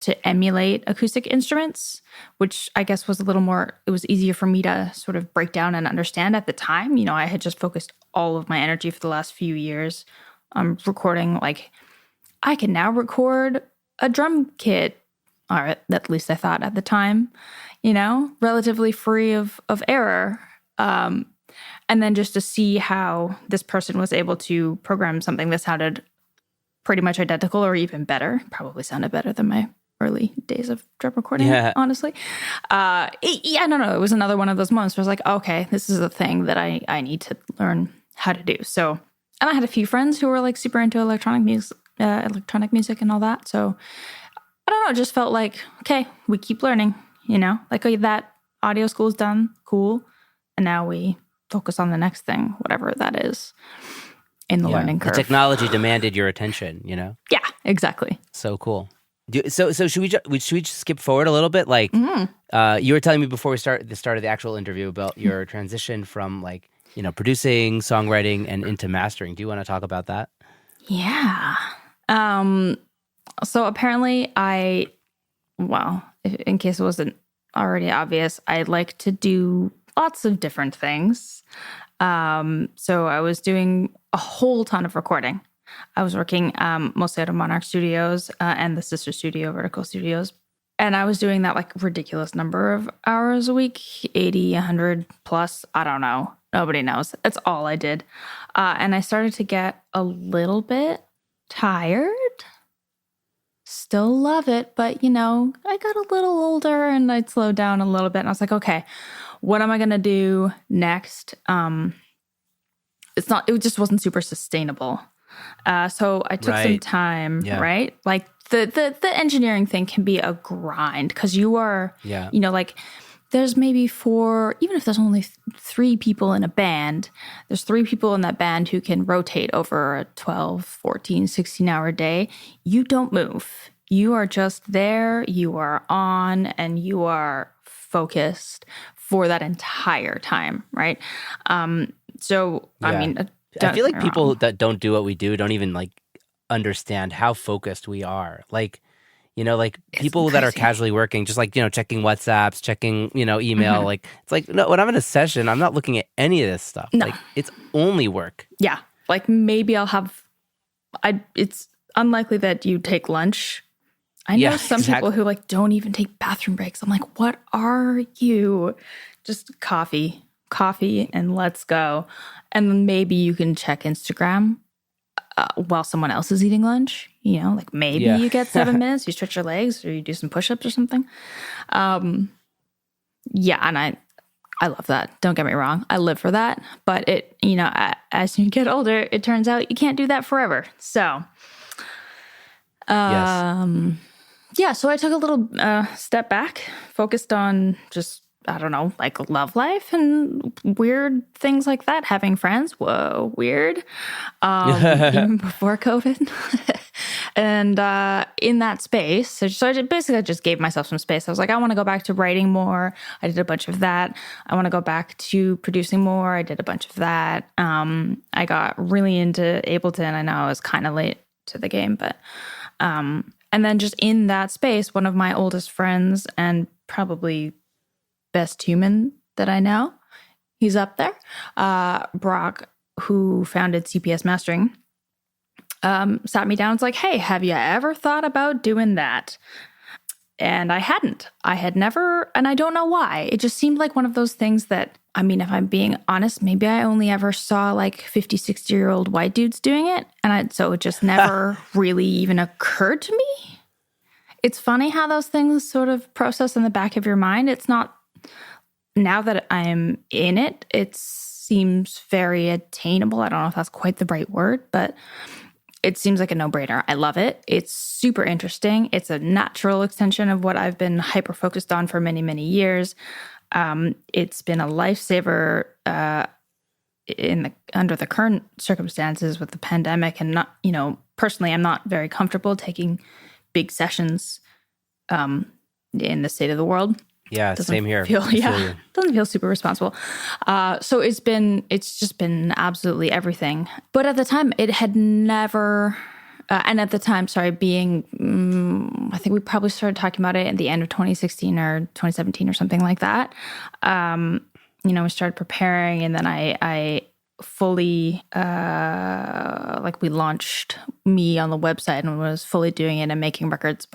to emulate acoustic instruments, which I guess was it was easier for me to sort of break down and understand at the time. I had just focused all of my energy for the last few years recording. Like, I can now record a drum kit, or at least I thought at the time, relatively free of error. And then just to see how this person was able to program something that sounded pretty much identical or even better, probably sounded better than my early days of drum recording, honestly. It was another one of those moments where I was like, okay, this is a thing that I need to learn how to do. So, and I had a few friends who were like super into electronic music and all that. So I don't know, it just felt like, okay, we keep learning, like, oh, that audio school is done, cool. And now we focus on the next thing, whatever that is in the learning curve. The technology demanded your attention, Yeah, exactly. So cool. So should we just skip forward a little bit? Like, you were telling me before we started the actual interview about your transition from like, producing, songwriting, and into mastering. Do you want to talk about that? Yeah. So apparently in case it wasn't already obvious, I like to do lots of different things. So I was doing a whole ton of recording. I was working mostly out of Monarch Studios and the sister studio, Vertical Studios. And I was doing that like ridiculous number of hours a week, 80, 100 plus. I don't know. Nobody knows. That's all I did. And I started to get a little bit tired. Still love it, but I got a little older and I'd slowed down a little bit. And I was like, okay, what am I going to do next? It just wasn't super sustainable. So I took some time, right? Like the engineering thing can be a grind because you are, like there's maybe even if there's only 3 people in a band, there's 3 people in that band who can rotate over a 12, 14, 16-hour day. You don't move. You are just there, you are on, and you are focused for that entire time, right? I feel like people that don't do what we do don't even like understand how focused we are. Like, like people that are casually working, just like, checking WhatsApps, checking, email, Mm-hmm. like, it's like, no, when I'm in a session, I'm not looking at any of this stuff. No. Like, it's only work. Yeah. Like maybe it's unlikely that you take lunch. I know some people who like don't even take bathroom breaks. I'm like, what are you? Just coffee and let's go. And then maybe you can check Instagram while someone else is eating lunch. Like maybe you get 7 minutes, you stretch your legs or you do some push-ups or something. And I love that. Don't get me wrong. I live for that. But as you get older, it turns out you can't do that forever. So, so I took a little step back, focused on just, I don't know, like love life and weird things like that. Having friends, whoa, weird. Even before COVID. And in that space, so I just gave myself some space. I was like, I want to go back to writing more. I did a bunch of that. I want to go back to producing more. I did a bunch of that. I got really into Ableton. I know I was kind of late to the game, but... and then just in that space, one of my oldest friends and probably best human that I know, he's up there, Brock, who founded CPS Mastering, sat me down and was like, hey, have you ever thought about doing that? And I hadn't. I had never, and I don't know why. It just seemed like one of those things that, I mean, if I'm being honest, maybe I only ever saw like 50, 60-year-old white dudes doing it. And so it just never really even occurred to me. It's funny how those things sort of process in the back of your mind. It's not, now that I'm in it, it seems very attainable. I don't know if that's quite the right word, but it seems like a no-brainer. I love it. It's super interesting. It's a natural extension of what I've been hyper-focused on for many, many years. It's been a lifesaver under the current circumstances with the pandemic, and not, personally, I'm not very comfortable taking big sessions in the state of the world. Yeah, same here. Doesn't feel super responsible. So it's just been absolutely everything. But at the time, it had never And at the time, being, I think we probably started talking about it at the end of 2016 or 2017 or something like that. We started preparing, and then I fully, we launched me on the website and was fully doing it and making records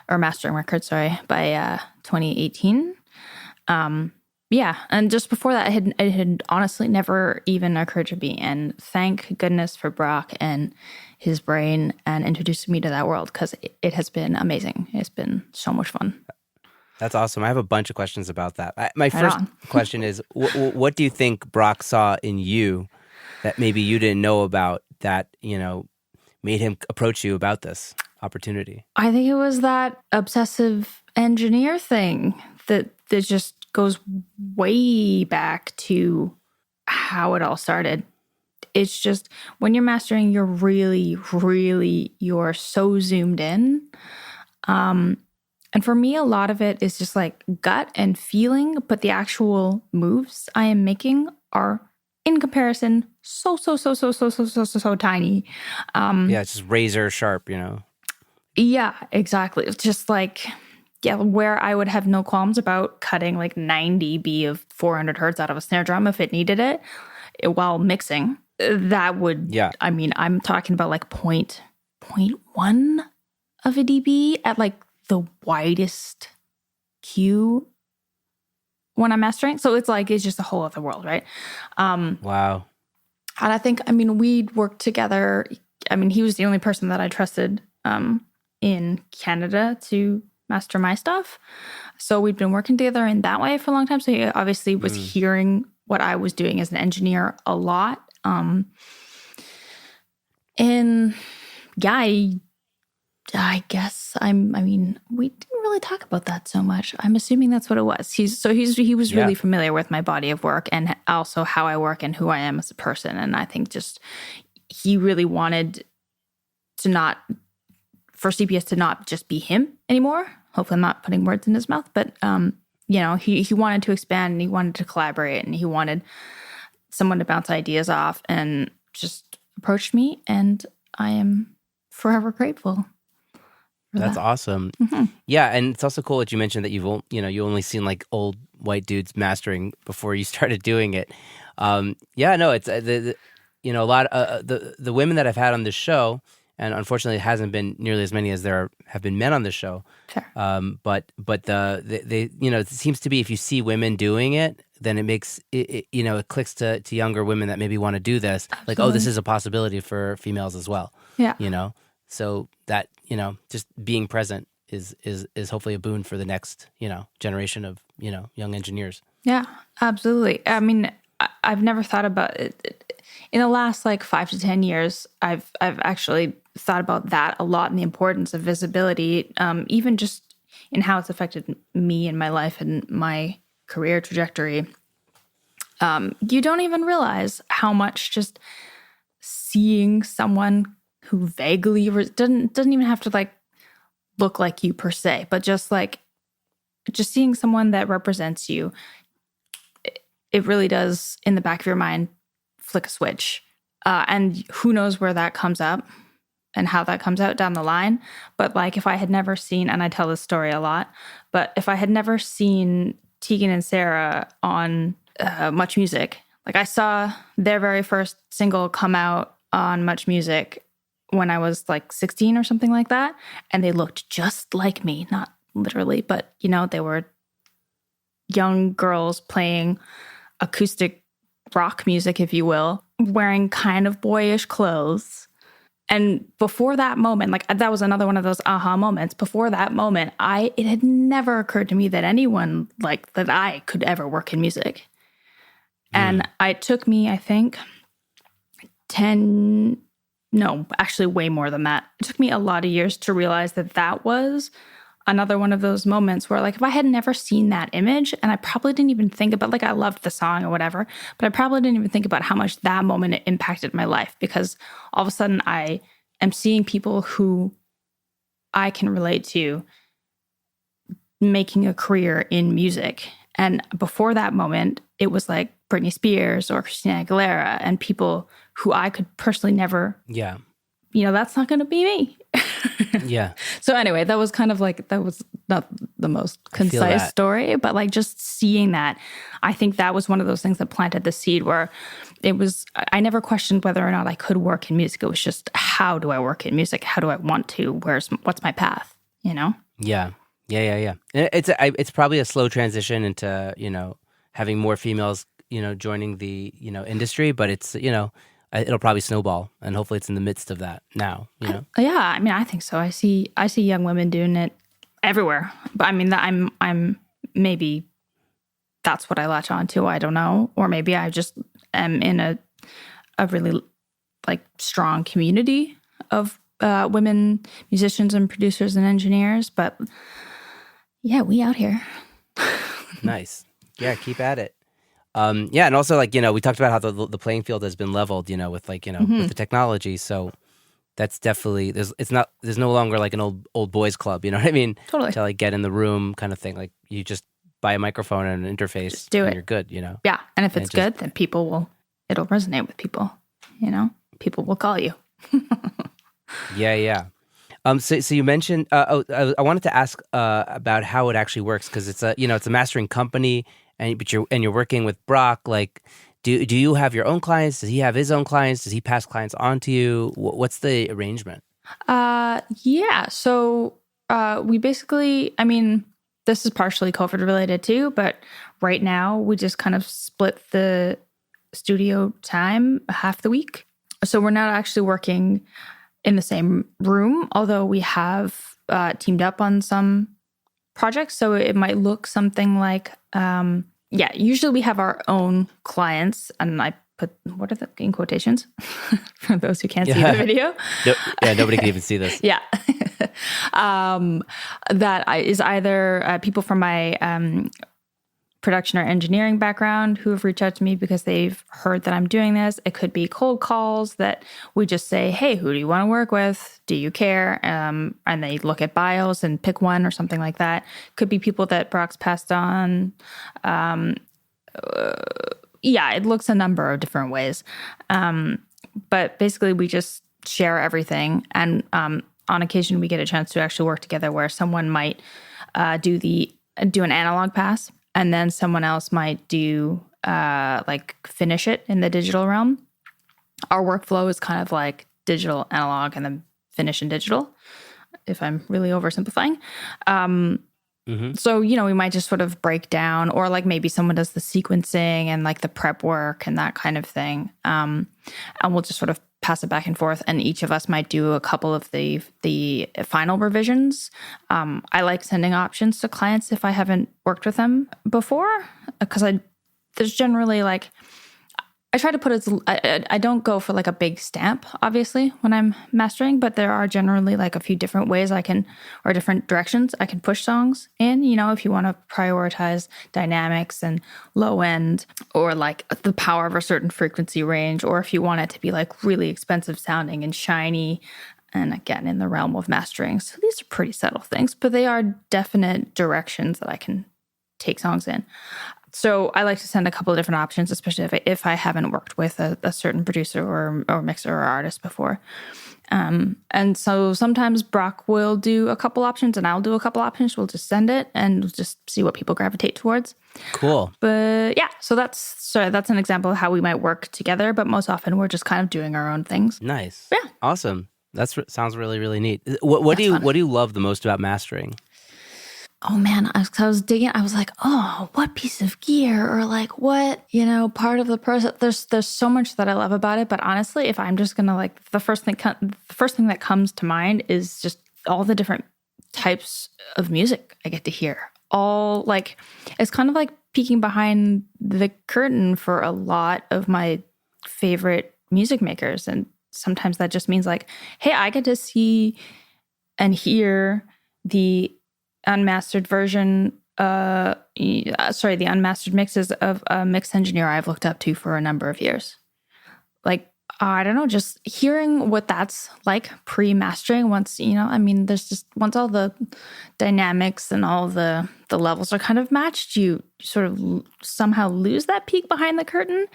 mastering records, by 2018. And just before that, it had honestly never even occurred to me. And thank goodness for Brock and his brain and introducing me to that world, because it has been amazing. It's been so much fun. That's awesome. I have a bunch of questions about that. My first question is, what do you think Brock saw in you that maybe you didn't know about that, made him approach you about this opportunity? I think it was that obsessive engineer thing that just goes way back to how it all started. It's just when you're mastering, you're really, really, you're so zoomed in. And for me, a lot of it is just like gut and feeling, but the actual moves I am making are, in comparison, so tiny. It's just razor sharp, Yeah, exactly. It's just like, where I would have no qualms about cutting like 90 B of 400 hertz out of a snare drum if it needed it while mixing. That would, I mean, I'm talking about like 0.1 of a dB at like the widest Q when I'm mastering. So it's just a whole other world, right? Wow. And I think, we'd worked together. He was the only person that I trusted in Canada to master my stuff. So we'd been working together in that way for a long time. So he obviously was hearing what I was doing as an engineer a lot. I guess we didn't really talk about that so much. I'm assuming that's what it was. He was really familiar with my body of work and also how I work and who I am as a person. And I think just he really wanted for CPS to not just be him anymore. Hopefully I'm not putting words in his mouth, but he wanted to expand and he wanted to collaborate and he wanted someone to bounce ideas off, and just approached me, and I am forever grateful. That's awesome. Mm-hmm. Yeah, and it's also cool that you mentioned that you only seen like old white dudes mastering before you started doing it. It's a lot of the women that I've had on this show, and unfortunately it hasn't been nearly as many as there have been men on the show. Sure. But it seems to be, if you see women doing it, then it makes it clicks to younger women that maybe want to do this. Absolutely. Like, oh, this is a possibility for females as well. Yeah. So that, just being present is hopefully a boon for the next, generation of, young engineers. Yeah, absolutely. I've never thought about it. In the last 5 to 10 years, I've actually thought about that a lot, and the importance of visibility, even just in how it's affected me and my life and my career trajectory. You don't even realize how much just seeing someone who vaguely doesn't even have to look like you per se, but just seeing someone that represents you, it really does, in the back of your mind, flick a switch. And who knows where that comes up and how that comes out down the line. But if I had never seen, and I tell this story a lot, but if I had never seen Tegan and Sarah on Much Music, I saw their very first single come out on Much Music when I was 16 or something like that. And they looked just like me, not literally, but they were young girls playing acoustic rock music, if you will, wearing kind of boyish clothes. And before that moment, that was another one of those aha moments. Before that moment, it had never occurred to me that anyone that I could ever work in music. And it took me, I think, actually way more than that. It took me a lot of years to realize that was another one of those moments where if I had never seen that image, and I probably didn't even think about, I loved the song or whatever, but I probably didn't even think about how much that moment impacted my life, because all of a sudden I am seeing people who I can relate to making a career in music. And before that moment, it was Britney Spears or Christina Aguilera and people who I could personally never that's not going to be me. Yeah. So anyway, that was not the most concise story, but like just seeing that, I think that was one of those things that planted the seed where I never questioned whether or not I could work in music. It was just, how do I work in music? How do I want to? What's my path? Yeah. It's probably a slow transition into, having more females, joining the, industry, but it's, it'll probably snowball, and hopefully it's in the midst of that now, Yeah, I mean, I think so. I see young women doing it everywhere. But I mean, I'm maybe that's what I latch on to. I don't know. Or maybe I just am in a really like strong community of women musicians and producers and engineers. But yeah, we out here. Nice. Yeah, keep at it. And also like, we talked about how the playing field has been leveled, with like, with the technology. So that's definitely, there's no longer like an old boys club, you know what I mean? Totally. To like get in the room kind of thing. Like you just buy a microphone and an interface, just do and it. You're good, Yeah. And if it's good, then it'll resonate with people, people will call you. Yeah. So you mentioned, I wanted to ask about how it actually works, because it's it's a mastering company, but you're working with Brock. Like, do you have your own clients? Does he have his own clients? Does he pass clients on to you? What's the arrangement? Yeah. So we basically, I mean, this is partially COVID related too, but right now we just kind of split the studio time half the week. So we're not actually working in the same room, although we have teamed up on some projects. So it might look something like, usually we have our own clients, and I put, what are the in quotations for those who can't see the video? Nobody can even see this. Yeah. Is either people from my production or engineering background who have reached out to me because they've heard that I'm doing this. It could be cold calls that we just say, hey, who do you want to work with? Do you care? And they look at bios and pick one or something like that. Could be people that Brock's passed on. It looks a number of different ways. But basically we just share everything. And on occasion we get a chance to actually work together where someone might do an analog pass, and then someone else might do finish it in the digital realm. Our workflow is kind of like digital, analog, and then finish in digital, if I'm really oversimplifying. So, we might just sort of break down, or like maybe someone does the sequencing and like the prep work and that kind of thing. And we'll just sort of pass it back and forth. And each of us might do a couple of the final revisions. I like sending options to clients if I haven't worked with them before, because there's generally like, I try to put I don't go for like a big stamp, obviously, when I'm mastering, but there are generally like a few different ways or different directions I can push songs in, if you want to prioritize dynamics and low end, or like the power of a certain frequency range, or if you want it to be like really expensive sounding and shiny, and again, in the realm of mastering. So these are pretty subtle things, but they are definite directions that I can take songs in. So I like to send a couple of different options, especially if I haven't worked with a certain producer or mixer or artist before. And so sometimes Brock will do a couple options and I'll do a couple options. We'll just send it and we'll just see what people gravitate towards. Cool. But yeah, so that's an example of how we might work together. But most often we're just kind of doing our own things. Nice. Yeah. Awesome. Sounds really, really neat. What do you love the most about mastering? Oh man, I was digging. I was like, oh, what piece of gear, or like what, part of the process. There's so much that I love about it. But honestly, if I'm just gonna like, the first thing that comes to mind is just all the different types of music I get to hear. All like, it's kind of like peeking behind the curtain for a lot of my favorite music makers, and sometimes that just means like, hey, I get to see and hear the unmastered version, the unmastered mixes of a mix engineer I've looked up to for a number of years. Like, I don't know, just hearing what that's like pre-mastering once, once all the dynamics and all the levels are kind of matched, you sort of somehow lose that peek behind the curtain.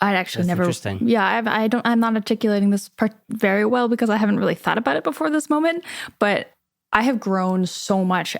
I'd actually That's never. interesting. Yeah, I'm not articulating this part very well because I haven't really thought about it before this moment. But I have grown so much